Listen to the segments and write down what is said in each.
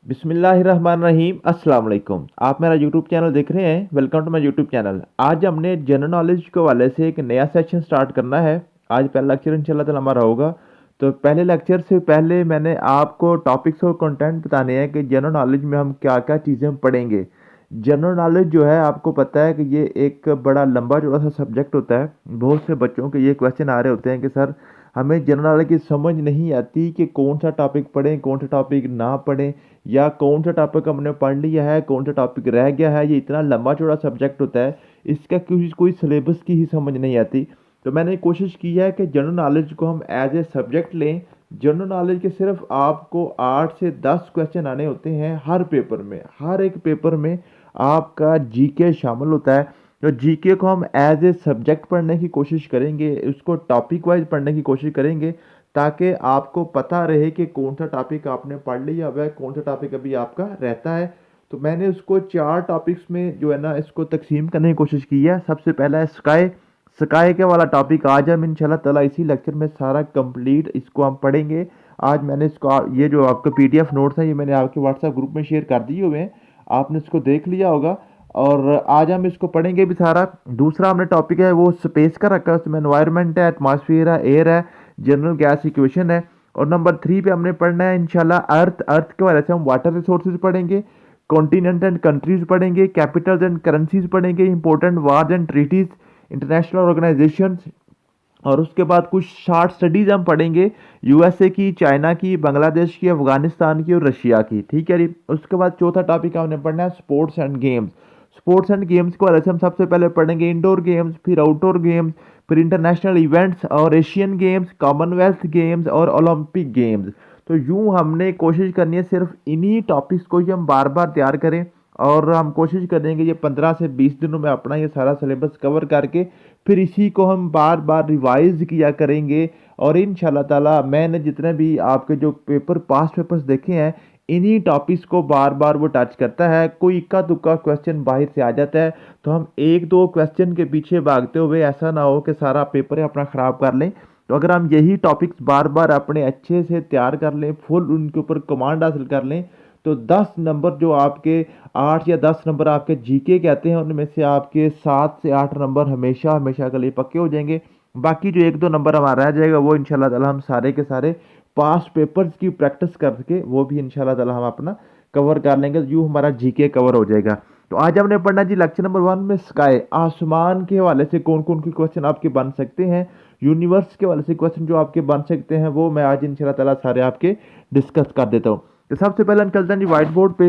बिस्मिल्लाहिर्रहमानिर्रहीम अस्सलाम वालेकुम। आप मेरा यूट्यूब चैनल देख रहे हैं। Welcome to my YouTube channel. आज हमने जनरल नॉलेज के हवाले से एक नया सेशन स्टार्ट करना है। आज पहला लेक्चर इंशाल्लाह ताला हमारा होगा। तो पहले लेक्चर से पहले मैंने आपको टॉपिक्स और कंटेंट बताने हैं कि जनरल नॉलेज में हम क्या क्या चीज़ें पढ़ेंगे। जनरल नॉलेज जो है आपको पता है कि ये एक बड़ा लंबा चौड़ा सा सब्जेक्ट होता है। बहुत से बच्चों के ये क्वेश्चन आ रहे होते हैं कि सर हमें जनरल नॉलेज की समझ नहीं आती कि कौन सा टॉपिक पढ़ें कौन सा टॉपिक ना पढ़ें, या कौन सा टॉपिक हमने पढ़ लिया है कौन सा टॉपिक रह गया है। ये इतना लंबा चौड़ा सब्जेक्ट होता है, इसका कोई सिलेबस की ही समझ नहीं आती। तो मैंने कोशिश की है कि जनरल नॉलेज को हम एज ए सब्जेक्ट लें। जनरल नॉलेज के सिर्फ आपको 8 से 10 क्वेश्चन आने होते हैं हर पेपर में। हर एक पेपर में आपका जीके शामिल होता है। तो जीके को हम एज ए सब्जेक्ट पढ़ने की कोशिश करेंगे, उसको टॉपिक वाइज पढ़ने की कोशिश करेंगे, ताकि आपको पता रहे कि कौन सा टॉपिक आपने पढ़ लिया हुआ है, कौन सा टॉपिक अभी आपका रहता है। तो मैंने उसको 4 टॉपिक्स में जो है ना इसको तकसीम करने की कोशिश की है। सबसे पहला है स्काई। स्काई के वाला टॉपिक आज हम इंशाल्लाह ताला इसी लेक्चर में सारा कंप्लीट इसको हम पढ़ेंगे। आज मैंने इसको ये जो आपका पीडीएफ नोट्स हैं ये मैंने आपके व्हाट्सएप ग्रुप में शेयर कर दिए हुए हैं, आपने इसको देख लिया होगा। और आज हम इसको पढ़ेंगे भी सारा। दूसरा हमने टॉपिक है वो स्पेस का रखा है, उसमें एनवायरनमेंट है, एटमॉस्फेयर है, एयर है, जनरल गैस इक्वेशन है। और नंबर 3 पे हमने पढ़ना है इंशाल्लाह अर्थ। अर्थ के वजह से हम वाटर रिसोर्सेज पढ़ेंगे, कॉन्टिनेंट एंड कंट्रीज पढ़ेंगे, कैपिटल्स एंड करेंसीज पढ़ेंगे, important wars and treaties, international organisation. और उसके बाद कुछ शॉर्ट स्टडीज़ हम पढ़ेंगे यूएसए की, चाइना की, बांग्लादेश की, अफगानिस्तान की और रशिया की। ठीक है जी। उसके बाद चौथा टॉपिक हमने पढ़ना है sports and games. Sports and games को वजह से हम सबसे पहले पढ़ेंगे इंडोर गेम्स, फिर आउटडोर गेम्स, फिर इंटरनेशनल इवेंट्स और एशियन गेम्स, कॉमनवेल्थ गेम्स और ओलंपिक गेम्स। तो यूं हमने कोशिश करनी है सिर्फ इन्हीं टॉपिक्स को ही हम बार बार तैयार करें। और हम कोशिश करेंगे ये 15 से 20 दिनों में अपना ये सारा सिलेबस कवर करके फिर इसी को हम बार बार रिवाइज किया करेंगे। और इंशाल्लाह ताला मैंने जितने भी आपके जो पास्ट पेपर्स देखे हैं इन्हीं टॉपिक्स को बार बार वो टच करता है। कोई इक्का दुक्का क्वेश्चन बाहर से आ जाता है तो हम एक दो क्वेश्चन के पीछे भागते हुए ऐसा ना हो कि सारा पेपर अपना ख़राब कर लें। तो अगर हम यही टॉपिक्स बार बार अपने अच्छे से तैयार कर लें, फुल उनके ऊपर कमांड हासिल कर लें, तो 10 नंबर जो आपके 8 या 10 नंबर आपके जीके कहते हैं उनमें से आपके 7 से 8 नंबर हमेशा हमेशा के लिए पक्के हो जाएंगे। बाकी जो 1-2 नंबर हमारा रह जाएगा वो इंशाल्लाह ताला हम सारे के सारे पास्ट पेपर्स की प्रैक्टिस करके वो भी इंशाल्लाह ताला हम अपना कवर कर लेंगे। यूँ हमारा जीके कवर हो जाएगा। तो आज हमने पढ़ना जी लेक्चर नंबर 1 में स्काई। आसमान के हवाले से कौन कौन के क्वेश्चन आपके बन सकते हैं, यूनिवर्स के हवाले से क्वेश्चन जो आपके बन सकते हैं, वो मैं आज इंशाल्लाह ताला सारे आपके डिस्कस कर देता हूँ। तो सबसे पहले हम चलते हैं जी व्हाइट बोर्ड पे।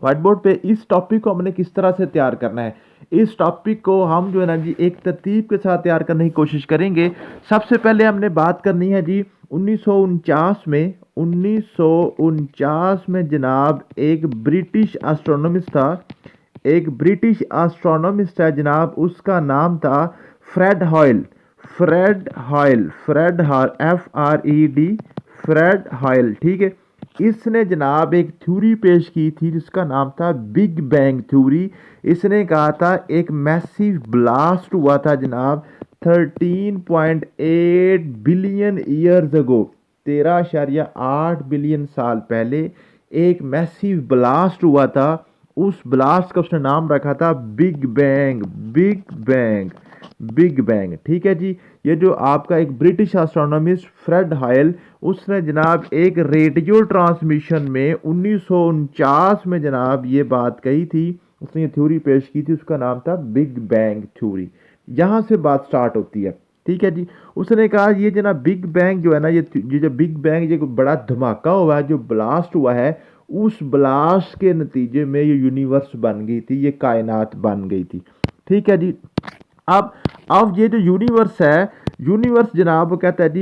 व्हाइट बोर्ड पे इस टॉपिक को हमने किस तरह से तैयार करना है। इस टॉपिक को हम जो है ना जी एक तरतीब के साथ तैयार करने की कोशिश करेंगे। सबसे पहले हमने बात करनी है जी 1949 में। 1949 में जनाब एक ब्रिटिश एस्ट्रोनॉमिस्ट था। एक ब्रिटिश एस्ट्रोनॉमिस्ट है जनाब, उसका नाम था Fred Hoyle. Fred Hoyle, Fred Hoyle, FRED, Fred Hoyle. ठीक है। इसने जनाब एक थ्योरी पेश की थी जिसका नाम था बिग बैंग थ्योरी। इसने कहा था एक मैसिव ब्लास्ट हुआ था जनाब 13.8 बिलियन ईयर्स अगो। 13.8 बिलियन साल पहले एक मैसिव ब्लास्ट हुआ था। उस ब्लास्ट का उसने नाम रखा था big bang. Big bang, big bang. ठीक है जी। ये जो आपका एक ब्रिटिश एस्ट्रोनॉमिस्ट फ्रेड हायल, उसने जनाब एक रेडियो ट्रांसमिशन में 1949 में जनाब ये बात कही थी। उसने ये थ्योरी पेश की थी, उसका नाम था बिग बैंग थ्योरी। यहाँ से बात स्टार्ट होती है। ठीक है जी। उसने कहा ये जनाब बिग बैंग जो है ना, ये जो बिग बैंग, ये बड़ा धमाका हुआ है, जो ब्लास्ट हुआ है, उस ब्लास्ट के नतीजे में ये यूनिवर्स बन गई थी, ये कायनात बन गई थी। ठीक है जी। अब अब ये जो यूनिवर्स है, यूनिवर्स जनाब कहता है जी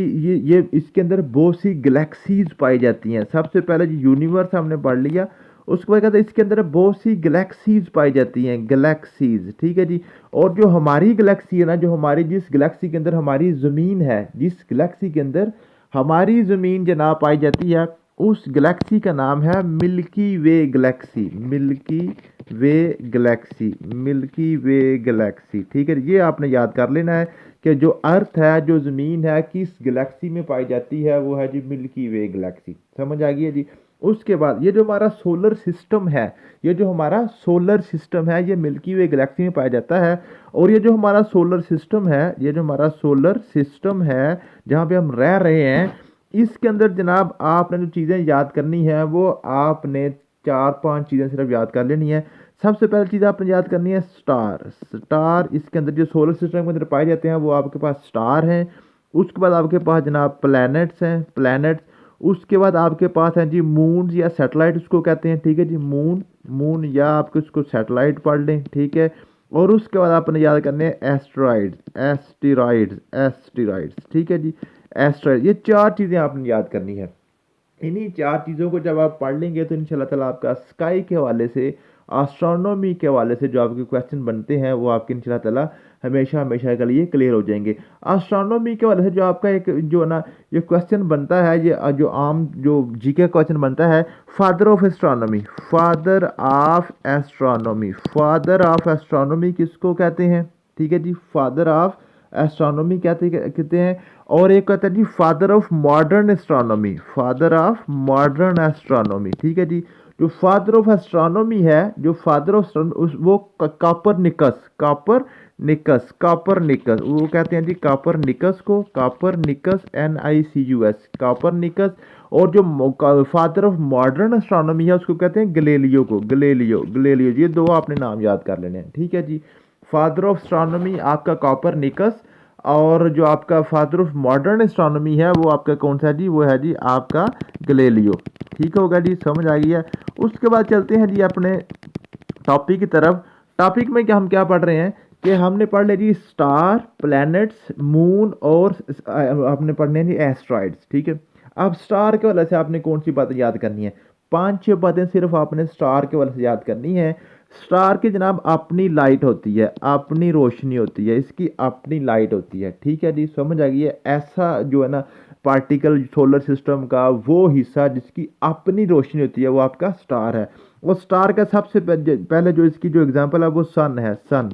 ये इसके अंदर बहुत सी गैलेक्सीज पाई जाती हैं। सबसे पहले जी यूनिवर्स हमने पढ़ लिया, उसके बाद कहते हैं इसके अंदर बहुत सी गैलेक्सीज पाई जाती हैं, गैलेक्सीज। ठीक है जी। और जो हमारी गैलेक्सी है ना, जो हमारी जिस गैलेक्सी के अंदर हमारी ज़मीन है, जिस गैलेक्सी के अंदर हमारी ज़मीन जनाब पाई जाती है, उस गैलेक्सी का नाम है मिल्की वे गैलेक्सी। मिल्की वे गैलेक्सी, मिल्की वे गैलेक्सी। ठीक है। ये आपने याद कर लेना है कि जो अर्थ है, जो ज़मीन है, किस गैलेक्सी में पाई जाती है, वो है जी मिल्की वे गैलेक्सी। समझ आ गई है जी। उसके बाद ये जो हमारा सोलर सिस्टम है, ये जो हमारा सोलर सिस्टम है ये मिल्की वे गैलेक्सी में पाया जाता है। और ये जो हमारा सोलर सिस्टम है, ये जो हमारा सोलर सिस्टम है जहाँ पे हम रह रहे हैं, इसके अंदर जनाब आपने जो चीज़ें याद करनी है वो आपने चार पांच चीज़ें सिर्फ याद कर लेनी है। सबसे पहली चीज़ आपने याद करनी है स्टार। स्टार इसके अंदर जो सोलर सिस्टम के अंदर पाए जाते हैं वो आपके पास स्टार हैं। उसके बाद आपके पास जनाब प्लैनेट्स हैं, प्लैनेट्स। उसके बाद आपके पास हैं जी मून या सैटेलाइट उसको कहते हैं, ठीक है जी, मून, मून या आप उसको सैटेलाइट पढ़ लें, ठीक है। और उसके बाद आपने याद करने हैं एस्ट्रॉइड्स, एस्टेरॉइड्स, एस्टेरॉइड्स, ठीक है जी, एस्ट्रॉइड। ये चार चीज़ें आपने याद करनी है। इन्हीं चार चीज़ों को जब आप पढ़ लेंगे तो इंशाल्लाह ताला आपका स्काई के हवाले से, एस्ट्रोनॉमी के हवाले से जो आपके क्वेश्चन बनते हैं वो आपके इंशाल्लाह ताला हमेशा हमेशा के लिए क्लियर हो जाएंगे। एस्ट्रोनॉमी के हवाले से जो आपका एक जो ना ये क्वेश्चन बनता है, ये जो आम जो जीके क्वेश्चन बनता है, father of astronomy, father of astronomy, father of astronomy किसको कहते हैं, ठीक है जी, फादर ऑफ एस्ट्रोनॉमी कहते हैं। और एक कहता है जी father of modern astronomy, father of modern astronomy, ठीक है जी। जो फादर ऑफ एस्ट्रोनॉमी है, जो फादर ऑफ वो कॉपरनिकस, कॉपरनिकस, कॉपरनिकस, वो कहते हैं जी कॉपरनिकस को, कॉपरनिकस, NICUS, कॉपरनिकस। और जो फादर ऑफ मॉडर्न एस्ट्रोनॉमी है उसको कहते हैं गलेलियो को, गलेलियो, गलेलियो। ये दो आपने नाम याद कर लेने हैं, ठीक है जी। फादर ऑफ एस्ट्रोनॉमी आपका कॉपरनिकस, और जो आपका फादर ऑफ मॉडर्न एस्ट्रोनॉमी है वो आपका कौन सा जी, वो है जी आपका गलेलियो, ठीक होगा जी, समझ आ गई है। उसके बाद चलते हैं जी अपने टॉपिक की तरफ। टॉपिक में क्या हम क्या पढ़ रहे हैं कि हमने पढ़ लिया जी स्टार, प्लैनेट्स, मून और आपने पढ़ने हैं जी एस्ट्रॉइड्स, ठीक है। अब स्टार के वजह से आपने कौन सी बातें याद करनी है, पांच छह बातें सिर्फ आपने स्टार के वजह से याद करनी है। स्टार की जनाब अपनी लाइट होती है, अपनी रोशनी होती है, इसकी अपनी लाइट होती है, ठीक है जी, समझ आ गई है। ऐसा जो है ना पार्टिकल सोलर सिस्टम का वो हिस्सा जिसकी अपनी रोशनी होती है वो आपका स्टार है। वो स्टार का सबसे पहले जो इसकी जो एग्जांपल है वो सन है, सन,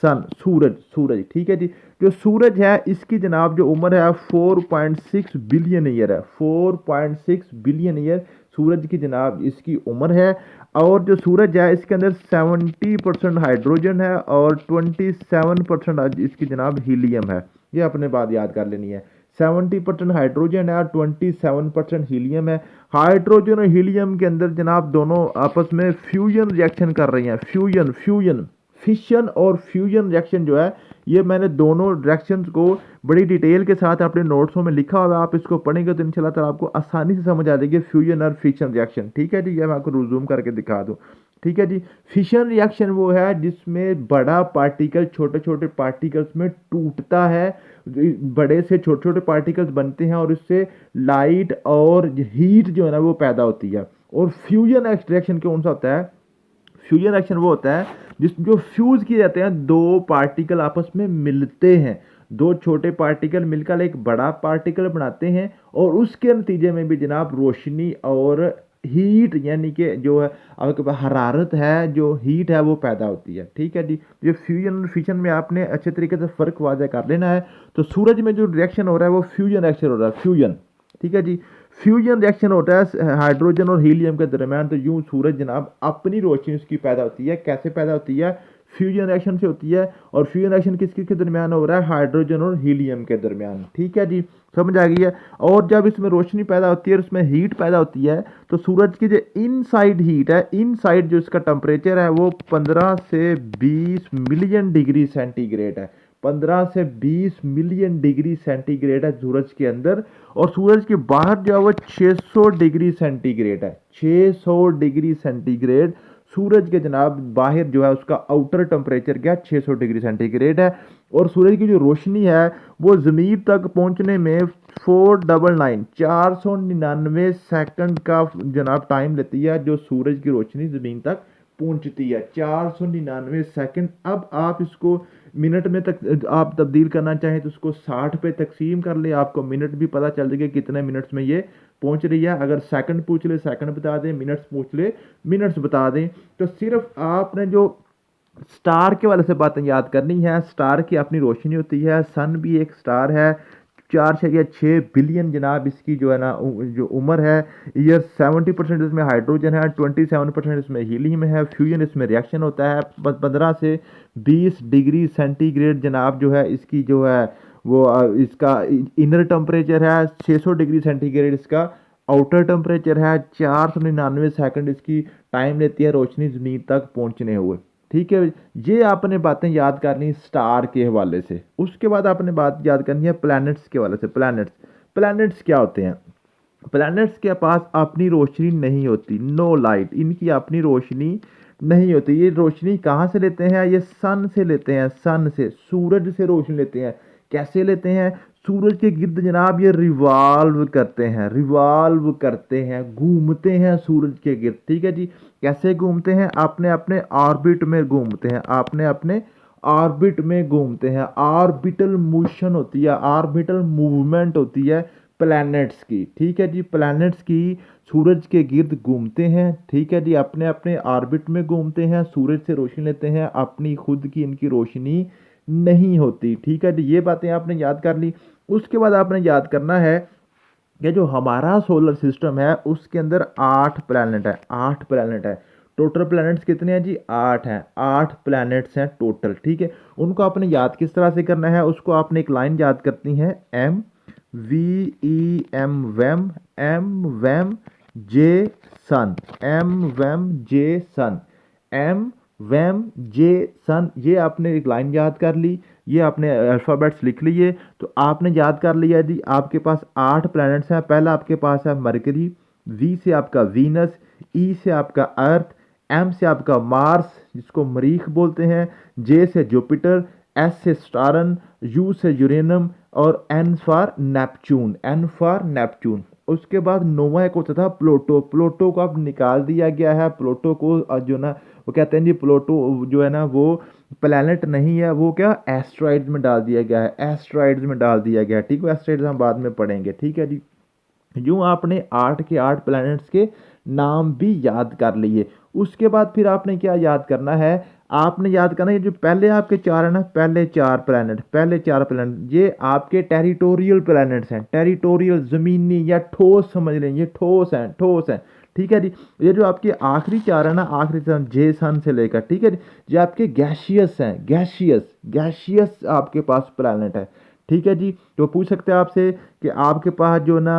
सन, सूरज, सूरज, ठीक है जी। जो सूरज है इसकी जनाब जो उम्र है 4.6 बिलियन ईयर है, 4.6 बिलियन ईयर सूरज की जनाब इसकी उम्र है। और जो सूरज है इसके अंदर 70% हाइड्रोजन है और 27% इसकी जनाब हीलियम है। ये अपने बात याद कर लेनी है, 70% हाइड्रोजन है और 27% हीलियम है। हाइड्रोजन और हीलियम के अंदर जनाब दोनों आपस में फ्यूजन रिएक्शन कर रही हैं, फ्यूजन, फ्यूजन, फिशन और फ्यूजन रिएक्शन जो है ये मैंने दोनों रिएक्शंस को बड़ी डिटेल के साथ अपने नोट्सों में लिखा हुआ है। आप इसको पढ़ेंगे तो इंशाल्लाह ताला आपको आसानी से समझ आ जाएगी फ्यूजन और फिशन रिएक्शन, ठीक है जी। ये मैं आपको रिज्यूम करके दिखा दूँ, ठीक है जी। फिशन रिएक्शन वो है जिसमें बड़ा पार्टिकल छोटे छोटे पार्टिकल्स में टूटता है, बड़े से छोटे छोटे पार्टिकल्स बनते हैं और इससे लाइट और हीट जो है ना वो पैदा होती है। और फ्यूजन रिएक्शन कौन सा होता है, फ्यूजन रिएक्शन वो होता है जो फ्यूज किए जाते हैं, दो पार्टिकल आपस में मिलते हैं, दो छोटे पार्टिकल मिलकर एक बड़ा पार्टिकल बनाते हैं और उसके नतीजे में भी जनाब रोशनी और हीट यानी कि जो है आपके पास हरारत है, जो हीट है वो पैदा होती है, ठीक है जी। ये फ्यूजन और फिशन में आपने अच्छे तरीके से फ़र्क वाज़ह कर लेना है। तो सूरज में जो रिएक्शन हो रहा है वो फ्यूजन रिएक्शन हो रहा है, फ्यूजन, ठीक है जी। फ्यूजन रिएक्शन होता है हाइड्रोजन और हीलियम के दरमियान। तो यूं सूरज जनाब अपनी रोशनी उसकी पैदा होती है, कैसे पैदा होती है, फ्यूजन रिएक्शन से होती है। और फ्यूजन रिएक्शन किसके के दरमियान हो रहा है, हाइड्रोजन और हीलियम के दरमियान, ठीक है जी, समझ आ गई है। और जब इसमें रोशनी पैदा होती है और इसमें हीट पैदा होती है तो सूरज की जो इनसाइड हीट है, इनसाइड जो इसका टेम्परेचर है वो 15 से 20 मिलियन डिग्री सेंटीग्रेड है, 15 से 20 मिलियन डिग्री सेंटीग्रेड है सूरज के अंदर। और सूरज के बाहर जो है वो 600 डिग्री सेंटीग्रेड है, 600 डिग्री सेंटीग्रेड सूरज के जनाब बाहर जो है उसका आउटर टेम्परेचर क्या 600 डिग्री सेंटीग्रेड है। और सूरज की जो रोशनी है वो ज़मीन तक पहुंचने में 499 सेकंड का जनाब टाइम लेती है, जो सूरज की रोशनी ज़मीन तक पहुंचती है, 499 सेकंड। अब आप इसको मिनट में तक आप तब्दील करना चाहें तो उसको 60 पे तकसीम कर ले, आपको मिनट भी पता चल जाएगा कितने मिनट्स में ये पहुंच रही है। अगर सेकंड पूछ ले सेकंड बता दें, मिनट्स पूछ ले मिनट्स बता दें। तो सिर्फ आपने जो स्टार के वाले से बातें याद करनी है, स्टार की अपनी रोशनी होती है, सन भी एक स्टार है, 4.6 बिलियन जनाब इसकी जो है ना जो उम्र है। ईयर 70% इसमें हाइड्रोजन है, 27% इसमें हीलियम है, फ्यूजन इसमें रिएक्शन होता है। 15 से 20 डिग्री सेंटीग्रेड जनाब जो है इसकी जो है वो इसका इनर टेम्परेचर है। 600 डिग्री सेंटीग्रेड इसका आउटर टेम्परेचर है। 499 सेकंड इसकी टाइम लेती है रोशनी ज़मीन तक पहुंचने हुए। ठीक है, ये आपने बातें याद करनी स्टार के हवाले से। उसके बाद आपने बात याद करनी है प्लैनेट्स के हवाले से। प्लैनेट्स क्या होते हैं? प्लैनेट्स के पास अपनी रोशनी नहीं होती, नो लाइट, इनकी अपनी रोशनी नहीं होती। ये रोशनी कहाँ से लेते हैं? ये सन से लेते हैं, सन से, सूरज से रोशनी लेते हैं। कैसे लेते हैं? सूरज के गिर्द जनाब ये रिवाल्व करते हैं, रिवाल्व करते हैं, घूमते हैं सूरज के गिर्द। ठीक है जी, कैसे घूमते हैं? अपने अपने ऑर्बिट में घूमते हैं, अपने अपने ऑर्बिट में घूमते हैं। ऑर्बिटल मोशन होती है, ऑर्बिटल मूवमेंट होती है प्लैनेट्स की। ठीक है जी, प्लैनेट्स की सूरज के गिर्द घूमते हैं। ठीक है जी, अपने अपने ऑर्बिट में घूमते हैं, सूरज से रोशनी लेते हैं, अपनी खुद की इनकी रोशनी नहीं होती। ठीक है जी, ये बातें आपने याद कर ली। उसके बाद आपने याद करना है कि जो हमारा सोलर सिस्टम है उसके अंदर 8 प्लैनेट है, 8 प्लैनेट है। टोटल प्लैनेट्स कितने हैं जी? 8 हैं, 8 प्लैनेट्स हैं टोटल। ठीक है, उनको आपने याद किस तरह से करना है? उसको आपने एक लाइन याद करती है, MVEM, वैम, एम वैम जे सन, एम वैम जे सन, एम वैम जे सन। ये आपने एक लाइन याद कर ली, ये आपने अल्फ़ाबेट्स लिख लिए। तो आपने याद कर लिया जी, आपके पास 8 प्लैनेट्स हैं। पहला आपके पास है मरकरी, वी से आपका वीनस, ई से आपका अर्थ, एम से आपका मार्स जिसको मरीख बोलते हैं, जे से जुपिटर, एस से स्टारन, यू से यूरेनियम और N for Neptune, N for Neptune. उसके बाद नोवा एक होता था प्लूटो, प्लूटो को अब निकाल दिया गया है। प्लूटो को जो ना वो कहते हैं जी प्लूटो जो है ना वो प्लैनेट नहीं है, वो क्या एस्ट्रॉइड्स में डाल दिया गया है, एस्ट्रॉइड्स में डाल दिया गया है। ठीक है, एस्ट्रॉइड्स हम बाद में पढ़ेंगे। ठीक है जी, यूँ आपने 8 के 8 प्लैनेट्स के नाम भी याद कर लिए। उसके बाद फिर आपने क्या याद करना है? आपने याद करना है जो पहले आपके 4 है ना, पहले 4 प्लैनेट, पहले 4 प्लैनेट ये आपके टेरिटोरियल प्लैनेट्स हैं। टेरिटोरियल, ज़मीनी या ठोस समझ लें, ये ठोस हैं, ठोस हैं। ठीक है जी, ये जो आपके आखिरी 4 है ना, आखिरी सन, जे सन से लेकर, ठीक है जी, ये आपके गैशियस हैं, गैशियस, गैशियस आपके पास प्लैनेट है। ठीक है जी, तो पूछ सकते हैं आपसे कि आपके पास जो ना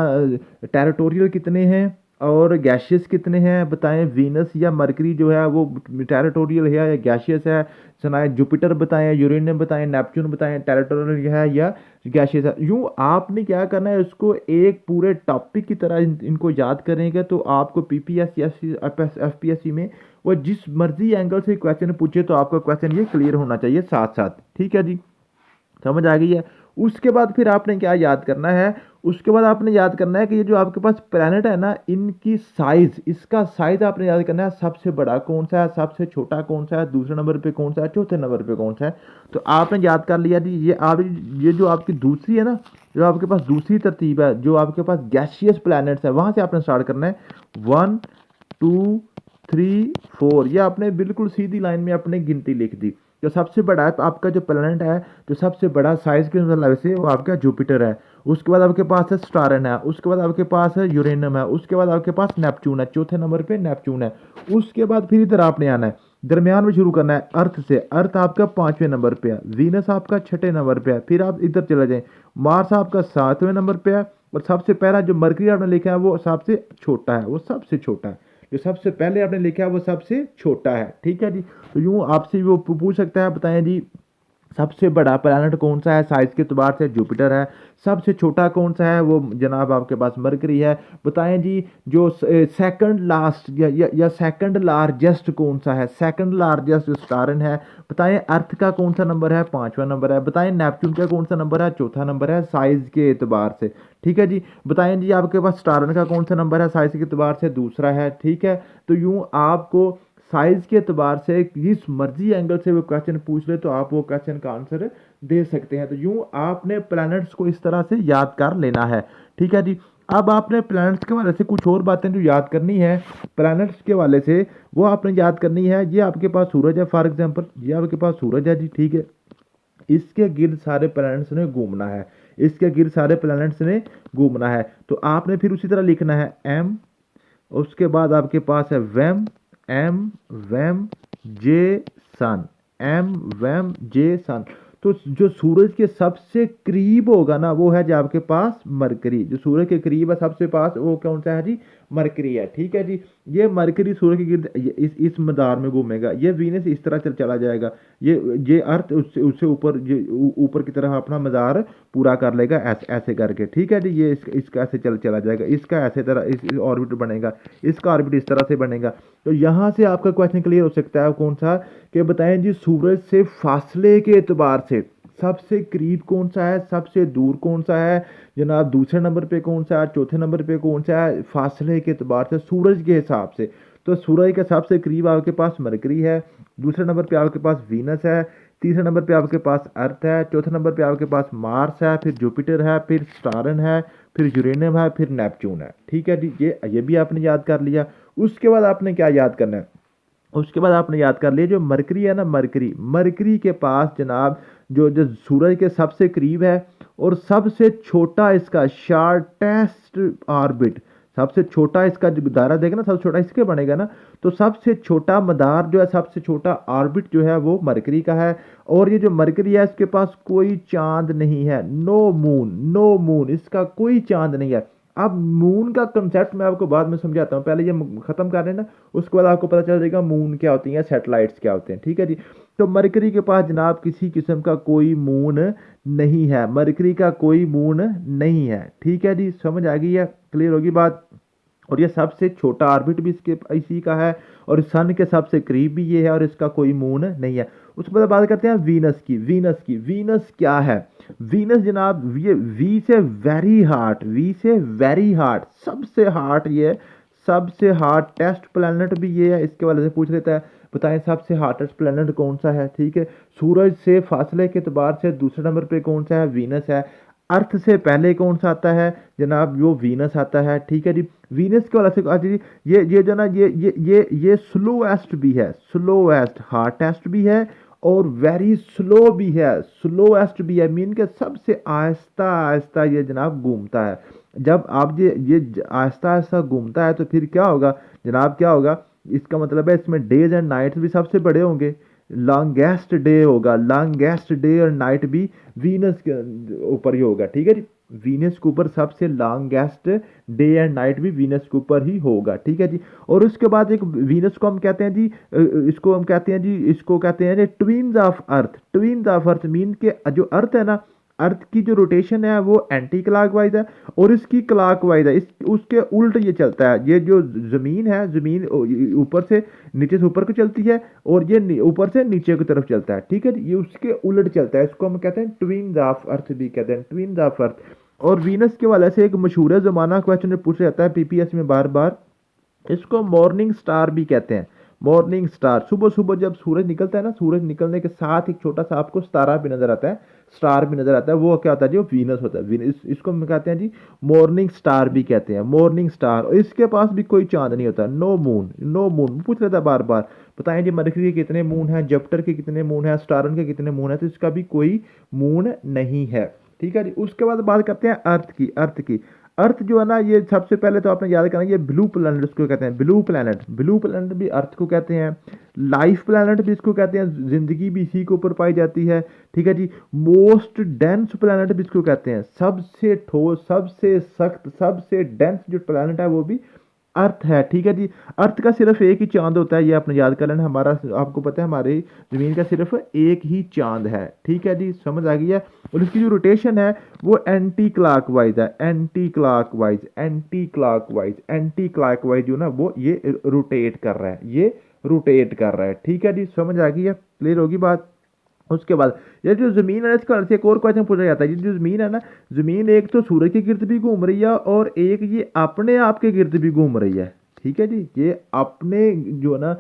टेरिटोरियल कितने हैं और गैशियस कितने हैं, बताएं। वीनस या मरकरी जो है वो टेरिटोरियल है या गैशियस है? सुनाए। जुपिटर बताएं, यूरेनियम बताएं, नेपच्यून बताएं, टेरिटोरियल है या गैशियस है? यूँ आपने क्या करना है, इसको एक पूरे टॉपिक की तरह इनको याद करेंगे तो आपको पीपीएससी, एफपीएससी में वो जिस मर्जी एंगल से क्वेश्चन पूछे तो आपका क्वेश्चन ये क्लियर होना चाहिए साथ साथ। ठीक है जी, समझ आ गई है? उसके बाद फिर आपने क्या याद करना है? उसके बाद आपने याद करना है कि ये जो आपके पास प्लैनेट है ना, इनकी साइज, इसका साइज आपने याद करना है। सबसे बड़ा कौन सा है, सबसे छोटा कौन सा है, दूसरे नंबर पे कौन सा है, चौथे नंबर पे कौन सा है? तो आपने याद कर लिया जी। ये जो आपकी दूसरी है ना, जो आपके पास दूसरी तरतीब है, जो आपके पास गैसियस प्लैनेट्स है, वहां से आपने स्टार्ट करना है। 1 2 3 4, ये आपने बिल्कुल सीधी लाइन में अपने गिनती लिख दी। जो सबसे बड़ा है आपका जो प्लैनेट है, जो सबसे बड़ा साइज के हिसाब से वो आपका जुपिटर है। उसके बाद आपके पास है स्टारन है, उसके बाद आपके पास है यूरेनियम है, उसके बाद आपके पास नेपच्यून है, चौथे नंबर पे नेपच्यून है। उसके बाद फिर इधर आपने आना है, दरमियान में शुरू करना है अर्थ से। अर्थ आपका 5वें नंबर पे है, वीनस आपका 6ठे नंबर पे है। फिर आप इधर चले जाएं, मार्स आपका 7वें नंबर पे है। और सबसे पहला जो मरकरी आपने लिखा है वो सबसे छोटा है, वो सबसे छोटा है। जो सबसे पहले आपने लिखा है वो सबसे छोटा है। ठीक है जी, तो यूँ आपसे वो पूछ सकता है, बताएं जी सबसे बड़ा प्लैनेट कौन सा है? साइज के एतबार से जुपिटर है। सबसे छोटा कौन सा है? वो जनाब आपके पास मरकरी है। बताएं जी जो सेकंड लास्ट या सेकंड लार्जेस्ट कौन सा है? सेकंड लार्जेस्ट स्टारन है। बताएं अर्थ का कौन सा नंबर है? 5वां नंबर है। बताएं नेपच्यून का कौन सा नंबर है? चौथा नंबर है साइज के एतबार से। ठीक है जी, बताएं जी आपके पास स्टारन का कौन सा नंबर है साइज के एतबार से? दूसरा है। ठीक है, तो यूँ आपको साइज के एतबार से जिस मर्जी एंगल से वो क्वेश्चन पूछ ले तो आप वो क्वेश्चन का आंसर दे सकते हैं। तो यूँ आपने प्लैनेट्स को इस तरह से याद कर लेना है। ठीक है जी, अब आपने प्लैनेट्स के हवाले से कुछ और बातें जो याद करनी है प्लैनेट्स के हवाले से, वो आपने याद करनी है। ये आपके पास सूरज है, फॉर एग्जाम्पल ये आपके पास सूरज है जी। ठीक है, इसके गिर्द सारे प्लैनेट्स ने घूमना है। इसके गिर्द सारे प्लैनेट्स ने घूमना है। तो आपने फिर उसी तरह लिखना है एम, उसके बाद आपके पास है वेम, एम वेम जे सन, एम वेम जे सन। तो जो सूरज के सबसे करीब होगा ना वो है जो आपके पास मरकरी, जो सूरज के करीब है सबसे पास वो कौन सा है जी, मरकरी है। ठीक है जी, ये मरकरी सूरज के गिर्द इस मदार में घूमेगा। ये वीनस इस तरह चला जाएगा, ये अर्थ उससे उससे ऊपर ऊपर की तरफ अपना मदार पूरा कर लेगा ऐसे ऐसे करके। ठीक है जी, ये इसका ऐसे चला जाएगा, इसका ऐसे तरह इस ऑर्बिट बनेगा, इसका ऑर्बिट इस तरह से बनेगा। तो यहाँ से आपका क्वेश्चन क्लियर हो सकता है कौन सा, कि बताएं जी सूरज से फासले के एतबार से सबसे करीब कौन सा है, सबसे दूर कौन सा है जनाब, दूसरे नंबर पे कौन सा है, चौथे नंबर पे कौन सा है, फासले के एतबार से सूरज के हिसाब से। तो सूरज के सबसे करीब आपके पास मरकरी है, दूसरे नंबर पे आपके पास वीनस है, तीसरे नंबर पे आपके पास अर्थ है, चौथे नंबर पे आपके पास मार्स है, फिर जुपिटर है, फिर स्टारन है, फिर यूरेनियम है, फिर नेपच्यून है। ठीक है जी, ये भी आपने याद कर लिया। उसके बाद आपने क्या याद करना है, उसके बाद आपने याद कर लिया जो मरकरी है ना, मरकरी के पास जनाब जो जो सूरज के सबसे करीब है और सबसे छोटा इसका शार्टेस्ट ऑर्बिट, सबसे छोटा इसका जो दायरा देगा ना सबसे छोटा इसके बनेगा ना, तो सबसे छोटा मदार जो है, सबसे छोटा ऑर्बिट जो है वो मरकरी का है। और ये जो मरकरी है इसके पास कोई चांद नहीं है, नो मून, नो मून, इसका कोई चांद नहीं है। अब मून का कंसेप्ट मैं आपको बाद में समझाता हूँ, पहले ये खत्म कर लेना, उसके बाद आपको पता चल जाएगा मून क्या होती है, सैटेलाइट्स क्या होते हैं। ठीक है जी, तो मरकरी के पास जनाब किसी किस्म का कोई मून नहीं है, मरकरी का कोई मून नहीं है। ठीक है जी, समझ आ गई है, क्लियर होगी बात। और ये सबसे छोटा ऑर्बिट भी इसके इसी का है, और सन के सबसे करीब भी ये है, और इसका कोई मून नहीं है। उसके बाद बात करते हैं वीनस की। वीनस क्या है, वीनस जनाब ये वी से वेरी हार्ट, वी से वेरी हार्ट, सबसे हार्ट, ये सबसे हार्ट टेस्ट प्लैनेट भी ये है। इसके वाले से पूछ लेता है बताएं सबसे हार्टेस्ट प्लैनेट कौन सा है। ठीक है, सूरज से फासले के एतबार से दूसरे नंबर पे कौन सा है, वीनस है। अर्थ से पहले कौन सा आता है जनाब, वो वीनस आता है। ठीक है जी, वीनस के वाले से आज जी ये जो ना ये स्लोएस्ट भी है, स्लोएस्ट, हार्टेस्ट भी है और वेरी स्लो भी है, स्लोएस्ट भी है, मीन के सबसे आहिस्ता आहिस्ता ये जनाब घूमता है। जब आप ये आहिस्ता आहिस्ता घूमता है तो फिर क्या होगा जनाब, क्या होगा, इसका मतलब है इसमें डेज एंड नाइट्स भी सबसे बड़े होंगे, लॉन्गेस्ट डे होगा, लॉन्गेस्ट डे और नाइट भी वीनस के ऊपर ही होगा। ठीक है जी, वीनस के ऊपर सबसे लॉन्गेस्ट डे एंड नाइट भी वीनस के ऊपर ही होगा। ठीक है जी, और उसके बाद एक वीनस को हम कहते हैं जी, इसको हम कहते हैं जी, इसको कहते हैं जी twins of earth. Twins of earth mean के जो अर्थ है ना, अर्थ की जो रोटेशन है वो एंटी क्लॉकवाइज है और इसकी क्लॉकवाइज है, इस उसके उल्ट ये चलता है। ये जो ज़मीन है, ज़मीन ऊपर से नीचे से ऊपर को चलती है और ये ऊपर से नीचे की तरफ चलता है। ठीक है, ये उसके उल्ट चलता है, इसको हम कहते हैं ट्विन्स ऑफ अर्थ भी कहते हैं, ट्विन्स ऑफ अर्थ। और वीनस के वाले से एक मशहूर ज़माना क्वेश्चन पूछा जाता है पीपीएस में बार बार, इसको मॉर्निंग स्टार भी कहते हैं। मॉर्निंग स्टार, सुबह सुबह जब सूरज निकलता है ना, सूरज निकलने के साथ एक छोटा सा आपको सितारा भी नजर आता है, स्टार भी नजर आता है, वो क्या होता है जी, वो वीनस होता है। इसको हम कहते हैं जी मॉर्निंग स्टार भी कहते हैं, मॉर्निंग स्टार। और इसके पास भी कोई चांद नहीं होता, नो मून, नो मून। पूछ लेता है बार बार बताएं जी मरकरी के कितने मून हैं, जुपिटर के कितने मून हैं, स्टारन के कितने मून हैं, तो इसका भी कोई मून नहीं है। ठीक है जी, उसके बाद बात करते हैं अर्थ की। अर्थ जो है ना, ये सबसे पहले तो आपने याद करना, ये ब्लू प्लैनेट इसको कहते हैं, ब्लू प्लैनेट भी अर्थ को कहते हैं, लाइफ प्लैनेट भी इसको कहते हैं, जिंदगी भी इसी के ऊपर पाई जाती है। ठीक है जी, मोस्ट डेंस प्लैनेट भी इसको कहते हैं, सबसे ठोस, सबसे सख्त, सबसे डेंस जो प्लैनेट है वो भी अर्थ है। ठीक है जी, अर्थ का सिर्फ एक ही चांद होता है, ये आपने याद कर लेना। हमारा, आपको पता है हमारी जमीन का सिर्फ एक ही चांद है। ठीक है जी, समझ आ गई है। और इसकी जो रोटेशन है वो एंटी क्लॉकवाइज है, एंटी क्लॉकवाइज जो ना वो ये रोटेट कर रहा है, ये रोटेट कर रहा है। ठीक है जी, समझ आ गई है, क्लियर होगी बात। उसके बाद ये जो ज़मीन है इसका से एक और क्वेश्चन पूछा जाता है, ये जो ज़मीन है ना, ज़मीन एक तो सूरज के गिर्द भी घूम रही है और एक ये अपने आप के गिर्द भी घूम रही है। ठीक है जी, ये अपने जो है ना,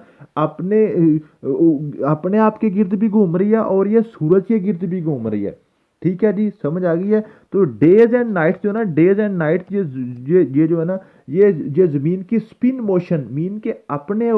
अपने आप के गिर्द भी घूम रही है और ये सूरज के गिर्द भी घूम रही है। ठीक है जी, समझ आ गई है। तो डेज एंड नाइट्स जो ना, डेज एंड नाइट्स ये जो है ना, ये ज़मीन की स्पिन मोशन, मीन के अपने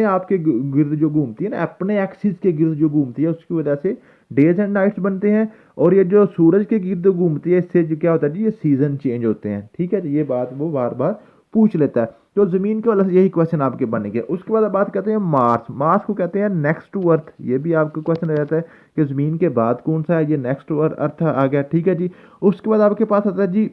आप के गिर्द जो घूमती है ना, अपने एक्सिस के गिर्द जो घूमती है, उसकी वजह से डेज एंड नाइट्स बनते हैं। और ये जो सूरज के गिर्द घूमती है, इससे जो क्या होता है जी, ये सीजन चेंज होते हैं। ठीक है जी, ये बात वो बार बार पूछ लेता है। तो ज़मीन के वाले से यही क्वेश्चन आपके बन गया। उसके बाद बात करते हैं मार्स। मार्स को कहते हैं नेक्स्ट टू अर्थ। ये भी आपका क्वेश्चन आ जाता है कि ज़मीन के बाद कौन सा है, ये नेक्स्ट टू अर्थ आ गया। ठीक है जी। उसके बाद आपके पास आता है जी,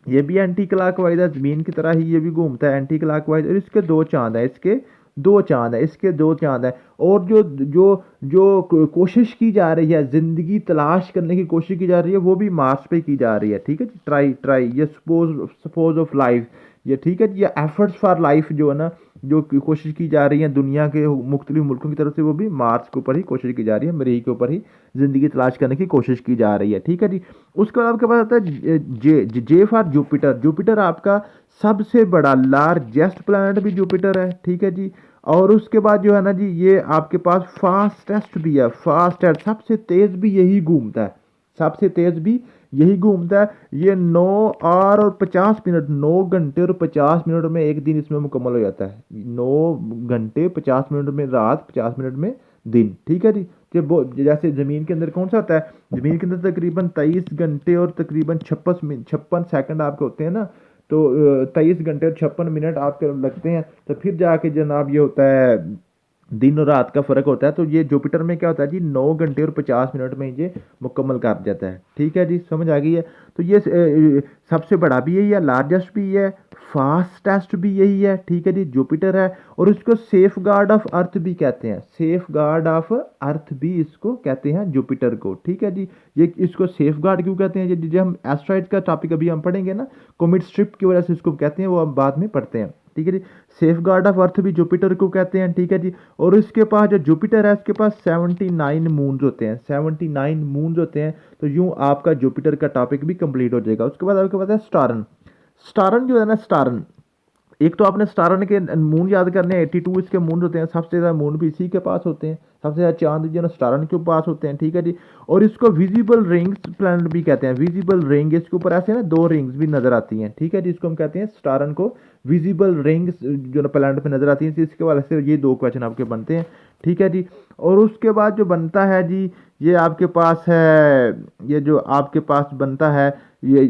ये भी एंटी क्लॉकवाइज है, ज़मीन की तरह ही ये भी घूमता है एंटी क्लॉकवाइज। और इसके दो चांद है, इसके दो चांद है, इसके दो चांद है। और जो जो जो कोशिश की जा रही है, ज़िंदगी तलाश करने की कोशिश की जा रही है, वो भी मार्स पे की जा रही है। ठीक है जी, ट्राई ये सपोज ऑफ लाइफ, ये ठीक है जी, ये एफर्ट्स फॉर लाइफ जो है ना, जो कोशिश की जा रही है दुनिया के मुख्तलिफ मुल्कों की तरफ से, वो भी मार्स के ऊपर ही कोशिश की जा रही है, मरीज के ऊपर ही ज़िंदगी तलाश करने की कोशिश की जा रही है। ठीक है जी। उसके बाद आपके पास आता है जे फॉर जुपिटर। जुपिटर आपका सबसे बड़ा लार्जेस्ट प्लैनेट भी जुपिटर है। ठीक है जी। और उसके बाद जो है ना जी, ये आपके पास फास्टेस्ट भी है, फास्टेस्ट सबसे तेज़ भी यही घूमता है, सबसे तेज़ भी यही घूमता है। ये 9 और 50 मिनट, 9 घंटे और 50 मिनट में एक दिन इसमें मुकम्मल हो जाता है। 9 घंटे 50 मिनट में रात, 50 मिनट में दिन। ठीक है जी। कि वो जैसे ज़मीन के अंदर कौन सा होता है, ज़मीन के अंदर तकरीबन 23 घंटे और तकरीबन 56 सेकंड आपके होते हैं ना। तो 23 घंटे और 56 मिनट आपके लगते हैं। तो फिर जाके जनाब ये होता है, दिन और रात का फ़र्क होता है। तो ये जुपिटर में क्या होता है जी, 9 घंटे और 50 मिनट में ये मुकम्मल कर जाता है। ठीक है जी, समझ आ गई है। तो ये सबसे बड़ा भी यही है, लार्जेस्ट भी है, फास्टेस्ट भी यही है। ठीक है जी, जुपिटर है। और इसको सेफ गार्ड ऑफ अर्थ भी कहते हैं, सेफ गार्ड ऑफ अर्थ भी इसको कहते हैं जुपिटर को। ठीक है जी। ये इसको सेफ गार्ड क्यों कहते हैं, जब हम एस्ट्रॉइड का टॉपिक अभी हम पढ़ेंगे ना, कोमेट स्ट्रिप की वजह से इसको कहते हैं, वो हम बाद में पढ़ते हैं। ठीक है जी। सेफ गार्ड ऑफ अर्थ भी जुपिटर को कहते हैं। ठीक है जी। और इसके पास जो जुपिटर है, इसके पास 79 मून्स होते हैं, 79 मून्स होते हैं। तो यूं आपका जुपिटर का टॉपिक भी कंप्लीट हो जाएगा। उसके बाद आपके पास है स्टारन। स्टारन जो है ना, स्टारन, एक तो आपने स्टारन के मून याद करने हैं, 82 इसके मून होते हैं, सबसे ज़्यादा मून भी इसी के पास होते हैं, सबसे ज़्यादा चांद जो है ना स्टारन के पास होते हैं। ठीक है जी। और इसको विजिबल रिंग्स प्लैनेट भी कहते हैं, विजिबल रिंग, इसके ऊपर ऐसे ना 2 रिंग्स भी नजर आती हैं। ठीक है जी। इसको हम कहते हैं स्टारन को विजिबल रिंग्स जो ना प्लैनेट पे नजर आती हैं। इसके वाले से ये 2 क्वेश्चन आपके बनते हैं। ठीक है जी। और उसके बाद जो बनता है जी, ये आपके पास है, ये जो आपके पास बनता है ये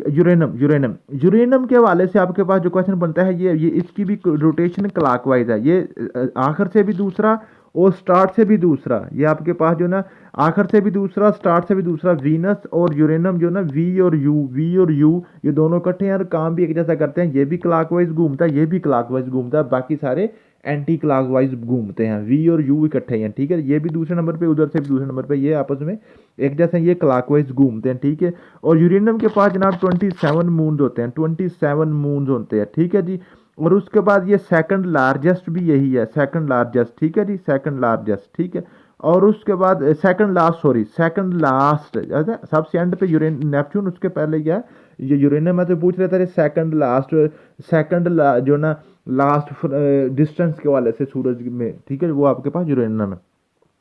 यूरेनम। यूरेनम यूरेनम के हवाले से आपके पास जो क्वेश्चन बनता है, ये इसकी भी रोटेशन क्लॉकवाइज है। ये आखिर से भी दूसरा और स्टार्ट से भी दूसरा, ये आपके पास जो ना आखिर से भी दूसरा, स्टार्ट से भी दूसरा, वीनस और यूरेनम जो ना, वी और यू ये दोनों इकट्ठे हैं और काम भी एक जैसा करते हैं। ये भी क्लॉकवाइज घूमता है, ये भी क्लॉकवाइज घूमता है, बाकी सारे एंटी क्लॉकवाइज घूमते हैं। वी और यू इकट्ठे हैं। ठीक है। ये भी दूसरे नंबर पे, उधर से भी दूसरे नंबर पे, ये आपस में एक जैसे ये क्लॉकवाइज घूमते हैं। ठीक है। और यूरेनियम के पास जनाब 27 मून्स होते हैं, 27 मून्स होते हैं। ठीक है जी। और उसके बाद ये सेकंड लार्जेस्ट भी यही है, सेकंड लार्जेस्ट। ठीक है जी, सेकंड लार्जेस्ट। ठीक है। और उसके बाद second last, sorry second last, सबसे एंड पे नेपच्यून, उसके पहले क्या है, ये यूरेनियम है। तो पूछ रहे थे सेकंड लास्ट, जो ना लास्ट डिस्टेंस के वाले से सूरज में। ठीक है, वो आपके पास यूरेनियम है।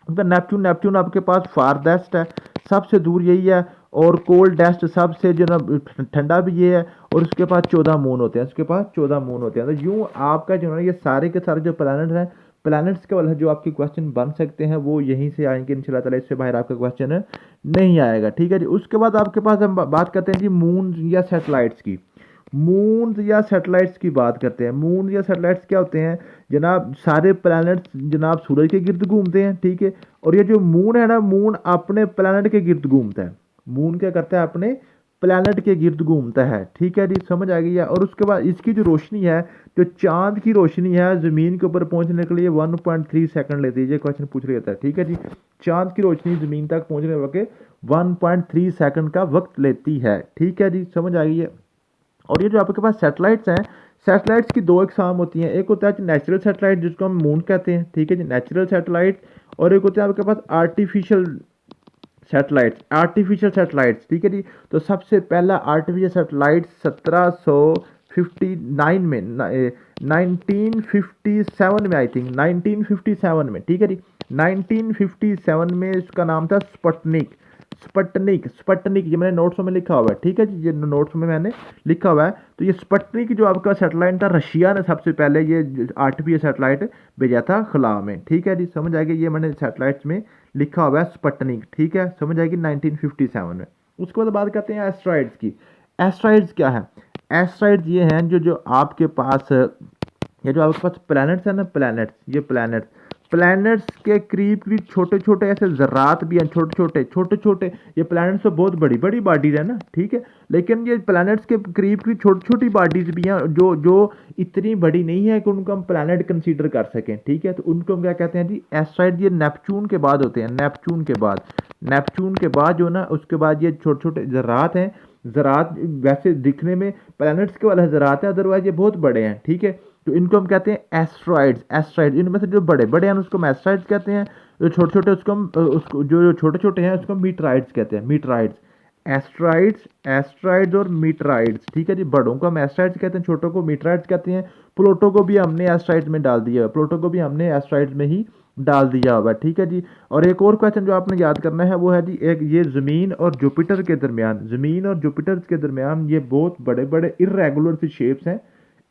तो नेपच्यून आपके पास फारदेस्ट है, सबसे दूर यही है। और कोल्डेस्ट सबसे जो ना ठंडा भी ये है। और उसके पास 14 मून होते हैं, उसके पास 14 मून होते हैं। तो यूं आपका जो है ये सारे के सारे जो प्लैनेट हैं, प्लैनेट्स के वाले जो आपके क्वेश्चन बन सकते हैं, वो यहीं से आएंगे इंशाल्लाह ताला, इससे बाहर आपका क्वेश्चन नहीं आएगा। ठीक है जी। उसके बाद आपके पास हम बात करते हैं जी मून या सैटेलाइट्स की। मून या सैटेलाइट्स की बात करते हैं। मून या सैटेलाइट्स क्या होते हैं जनाब, सारे प्लैनेट्स जनाब सूरज के गिर्द घूमते हैं। ठीक है। और ये जो मून है ना, मून अपने प्लैनेट के गिर्द घूमता है। मून क्या करता है, अपने प्लैनेट के गिर्द घूमता है। ठीक है जी, समझ आ गई है। और उसके बाद इसकी जो रोशनी है, जो चांद की रोशनी है, ज़मीन के ऊपर पहुंचने के लिए 1.3 सेकंड लेती है। ये क्वेश्चन पूछ रहा था। ठीक है जी। चांद की रोशनी ज़मीन तक पहुंचने वक्त 1.3 सेकंड का वक्त लेती है। ठीक है जी, समझ आ गई है। और ये जो आपके पास सैटेलाइट्स हैं, सैटेलाइट्स की 2 इकसाम होती हैं। एक होता है नेचुरल सैटेलाइट, जिसको हम मून कहते हैं। ठीक है जी, नेचुरल सैटेलाइट। और एक होता है आपके पास आर्टिफिशियल सैटेलाइट्स, आर्टिफिशियल सैटेलाइट्स। ठीक है जी। तो सबसे पहला आर्टिफिशियल सैटेलाइट 1759 में, 1957 में, आई थिंक 1957 में। ठीक है जी, 1957 में इसका नाम था स्पुतनिक। स्पटनिक, स्पटनिक ये मैंने नोट्स में लिखा हुआ है, ठीक है जी, ये नोट्स में मैंने लिखा हुआ है। तो ये स्पटनिक जो आपका सैटेलाइट था, रशिया ने सबसे पहले ये 8वीं सैटेलाइट भेजा था खला में, ठीक है जी, समझ आएगी। ये मैंने सैटेलाइट्स में लिखा हुआ है स्पटनिक, ठीक है, समझ आएगी 1957 में। उसके बाद बात करते हैं एस्ट्रॉइड्स की। एस्ट्रॉइड्स क्या है? एस्ट्रॉइड्स ये हैं जो आपके पास, ये जो आपके पास प्लैनेट्स है ना, प्लैनेट्स, ये प्लैनेट्स, प्लैनेट्स के करीब करीब छोटे छोटे ऐसे ज़रात भी हैं, छोटे छोटे छोटे छोटे। ये प्लैनेट्स तो बहुत बड़ी बड़ी बॉडीज है ना, ठीक है, लेकिन ये प्लैनेट्स के करीब करीब छोटी छोटी बॉडीज भी हैं जो जो इतनी बड़ी नहीं है कि उनको हम प्लैनेट कंसीडर कर सकें, ठीक है। तो उनको हम क्या कहते हैं जी? एस्ट्रॉइड। ये नेपच्यून के बाद होते हैं, नेपच्यून के बाद, नेपच्यून के बाद जो ना, उसके बाद ये छोटे छोटे ज़रात हैं। ज़रात वैसे दिखने में प्लैनेट्स के वाले ज़रात हैं, अदरवाइज ये बहुत बड़े हैं, ठीक है। तो इनको हम कहते हैं एस्ट्रॉइड्स। एस्ट्रॉइड इनमें से जो बड़े बड़े हैं उसको हम एस्ट्रॉइड्स कहते हैं, जो छोटे छोटे उसको हम उसको जो छोटे छोटे हैं उसको हम मीटराइड्स कहते हैं, मीटराइड्स। एस्ट्रॉइड्स, एस्ट्रॉइड्स और मीटराइड्स, ठीक है जी। बड़ों को हम एस्ट्रॉइड्स कहते हैं, छोटों को मीटराइड्स कहते हैं। प्लूटो को भी हमने एस्ट्रॉइड्स में डाल दिया है, प्लूटो को भी हमने एस्ट्रॉइड्स में ही डाल दिया हुआ है, ठीक है जी। और एक और क्वेश्चन जो आपने याद करना है वो है जी, एक ये ज़मीन और जुपिटर के दरमियान, ज़मीन और जुपिटर के दरमियान ये बहुत बड़े बड़े इर्रेगुलर सी शेप्स हैं,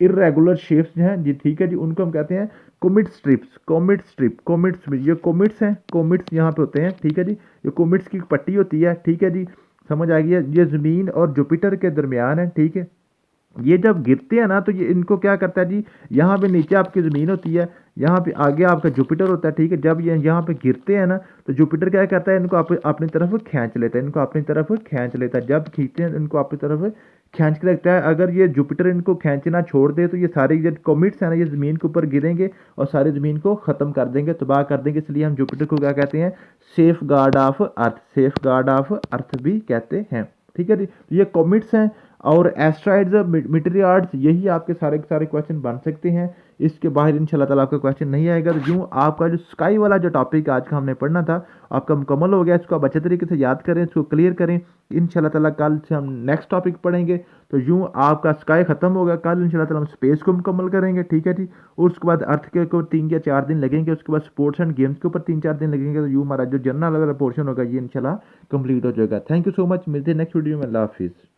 इर्रेगुलर शेप्स हैं जी, ठीक है जी। उनको हम कहते हैं कोमिट स्ट्रिप्स, कोमिट स्ट्रिप, कोमिट्स में ये कोमिट्स हैं, कोमिट्स यहाँ पे होते हैं, ठीक है जी। ये कोमिट्स की पट्टी होती है, ठीक है जी, समझ आ गई है। ये ज़मीन और जुपिटर के दरमियान है, ठीक है। ये जब गिरते हैं ना तो ये इनको क्या करता है जी, यहाँ पे नीचे आपकी ज़मीन होती है, यहाँ पे आगे आपका जुपिटर होता है, ठीक है। जब ये यहाँ पे गिरते हैं ना तो जुपिटर क्या करता है, इनको अपनी तरफ खींच लेता है, इनको अपनी तरफ खींच लेता है। जब खींचते हैं इनको अपनी तरफ खींच के रखता है। अगर ये जुपिटर इनको खींचना छोड़ दे तो ये सारे जो कॉमेट्स हैं ना, ये ज़मीन के ऊपर गिरेंगे और सारी ज़मीन को ख़त्म कर देंगे, तबाह कर देंगे। इसलिए हम जुपिटर को क्या कहते हैं? Safe guard of earth, safe guard of earth भी कहते हैं, ठीक है जी। तो ये कॉमेट्स हैं और एस्ट्रॉइड्स, मीटेरियड्स, यही आपके सारे के सारे क्वेश्चन बन सकते हैं। इसके बाहर इंशाल्लाह ताला आपका क्वेश्चन नहीं आएगा। तो यूँ आपका जो स्काई वाला जो टॉपिक आज का हमने पढ़ना था आपका मुकम्मल हो गया। इसको आप अच्छे तरीके से याद करें, इसको क्लियर करें। इंशाल्लाह ताला कल से हम नेक्स्ट टॉपिक पढ़ेंगे। तो यूँ आपका स्काई ख़त्म होगा, कल इंशाल्लाह ताला हम स्पेस को मुकम्मल करेंगे, ठीक है जी। और उसके बाद अर्थ के को 3 या 4 दिन लगेंगे, उसके बाद स्पोर्ट्स एंड गेम्स के ऊपर 3-4 दिन लगेंगे। तो यूँ हमारा जो जनरल वाला पोर्शन होगा ये इंशाल्लाह कंप्लीट हो जाएगा। थैंक यू सो मच, मिलते हैं नेक्स्ट वीडियो में। अल्लाह हाफिज़।